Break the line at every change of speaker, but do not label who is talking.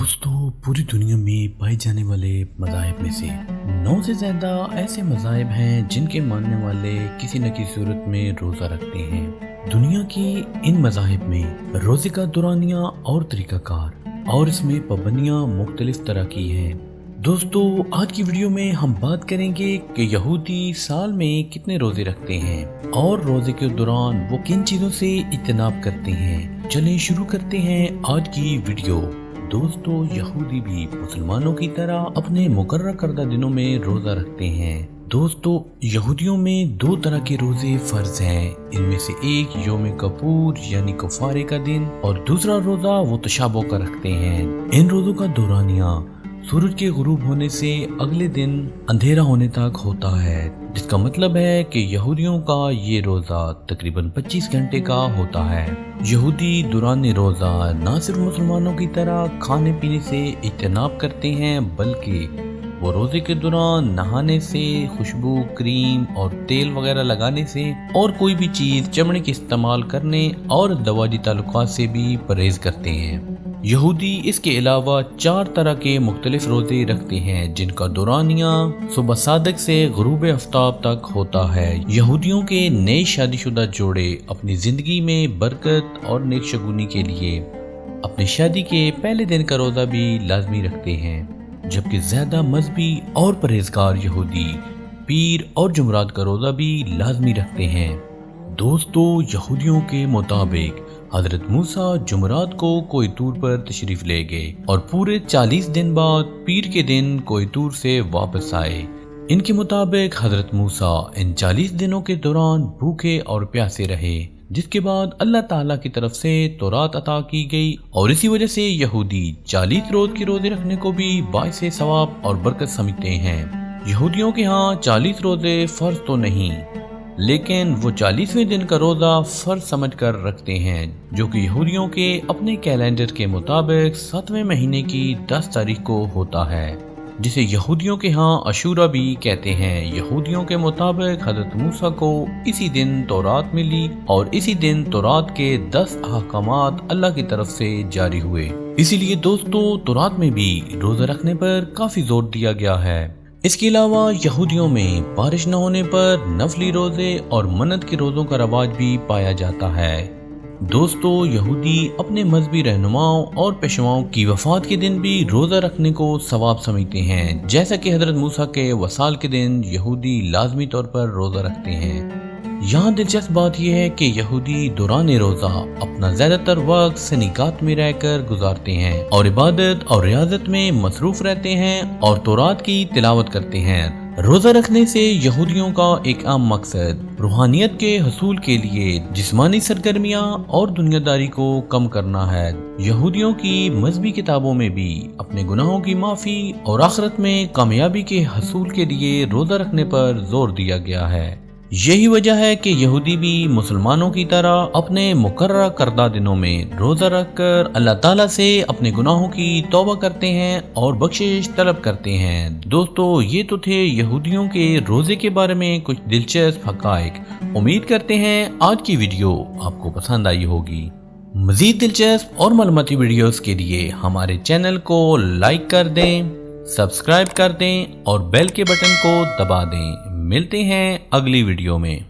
दोस्तों, पूरी दुनिया में पाए जाने वाले मज़ाहिब में से 9 से ज़्यादा ऐसे मज़ाहिब हैं जिनके मानने वाले किसी न किसी सूरत में रोज़ा रखते हैं। दुनिया की इन मज़ाहिब में रोज़े का दौरानिया और तरीक़ाकार और इसमें पाबंदियाँ मुख्तलिफ तरह की हैं। दोस्तों, आज की वीडियो में हम बात करेंगे कि यहूदी साल में कितने रोज़े रखते हैं और रोज़े के दौरान वो किन चीज़ों से इज्तनाब करते हैं। चलें शुरू करते हैं आज की वीडियो। दोस्तों, यहूदी भी मुसलमानों की तरह अपने मुकर्रर करदा दिनों में रोजा रखते हैं। दोस्तों, यहूदियों में 2 तरह के रोजे फर्ज हैं। इनमें से एक यौम कपूर यानी कफारे का दिन और दूसरा रोजा वो तशाबो का रखते हैं। इन रोजों का दौरानिया सूरज के गुरूब होने से अगले दिन अंधेरा होने तक होता है, जिसका मतलब है कि यहूदियों का ये रोजा तकरीबन 25 घंटे का होता है। यहूदी दौरान रोजा न सिर्फ मुसलमानों की तरह खाने पीने से इज्तनाब करते हैं, बल्कि वो रोजे के दौरान नहाने से, खुशबू, क्रीम और तेल वगैरह लगाने से और कोई भी चीज चमड़े के इस्तेमाल करने और दवाजी ताल्लुकात से भी परहेज करते हैं। यहूदी इसके अलावा 4 तरह के मुख्तलिफ रोजे रखते हैं, जिनका दौरानिया सुबह सादक से गुरूब आफ्ताब तक होता है। यहूदियों के नए शादीशुदा जोड़े अपनी जिंदगी में बरकत और नेक शगुनी के लिए अपने शादी के पहले दिन का रोजा भी लाजमी रखते हैं, जबकि ज्यादा मजहबी और परहेजगार यहूदी पीर और जुमरात का रोजा भी लाजमी रखते हैं। दोस्तों, यहूदियों के मुताबिक हजरत मूसा जुमरात को कोयतूर पर तशरीफ ले गए और पूरे 40 दिन बाद पीर के दिन कोयतूर से वापस आए। इनके मुताबिक हजरत मूसा इन 40 दिनों के दौरान भूखे और प्यासे रहे, जिसके बाद अल्लाह ताला की तरफ से तौरात अता की गई और इसी वजह से यहूदी 40 रोज के रोजे रखने को भी बाइसे सवाब और बरकत समझते हैं। यहूदियों के यहाँ 40 रोजे फर्ज तो नहीं, लेकिन वो 40वें दिन का रोजा फर्ज समझकर रखते हैं, जो कि यहूदियों के अपने कैलेंडर के मुताबिक 7वें महीने की 10 तारीख को होता है, जिसे यहूदियों के यहाँ अशूरा भी कहते हैं। यहूदियों के मुताबिक हजरत मूसा को इसी दिन तौरात मिली और इसी दिन तौरात के 10 अहकामात अल्लाह की तरफ से जारी हुए। इसीलिए दोस्तों, तौरात में भी रोजा रखने पर काफी जोर दिया गया है। इसके अलावा यहूदियों में बारिश न होने पर नफली रोजे और मन्नत के रोजों का रवाज भी पाया जाता है। दोस्तों, यहूदी अपने मजहबी रहनुमाओं और पेशवाओं की वफात के दिन भी रोजा रखने को सवाब समझते हैं, जैसा कि हजरत मूसा के वसाल के दिन यहूदी लाजमी तौर पर रोजा रखते हैं। यहाँ दिलचस्प बात यह है कि यहूदी दौरान रोजा अपना ज्यादातर वक्त सनीकात में रहकर गुजारते हैं और इबादत और रियाजत में मसरूफ रहते हैं और तौरात की तिलावत करते हैं। रोजा रखने से यहूदियों का एक आम मकसद रूहानियत के हसूल के लिए जिस्मानी सरगर्मियाँ और दुनियादारी को कम करना है। यहूदियों की मजहबी किताबों में भी अपने गुनाहों की माफी और आखिरत में कामयाबी के हसूल के लिए रोजा रखने पर जोर दिया गया है। यही वजह है कि यहूदी भी मुसलमानों की तरह अपने मुकर्रर करदा दिनों में रोजा रखकर अल्लाह ताला से अपने गुनाहों की तौबा करते हैं और बख्शिश तलब करते हैं। दोस्तों, ये तो थे यहूदियों के रोजे के बारे में कुछ दिलचस्प हकाइक। उम्मीद करते हैं आज की वीडियो आपको पसंद आई होगी। मजीद दिलचस्प और मालूमाती वीडियोस के लिए हमारे चैनल को लाइक कर दें, सब्सक्राइब कर दें और बेल के बटन को दबा दें। मिलते हैं अगली वीडियो में।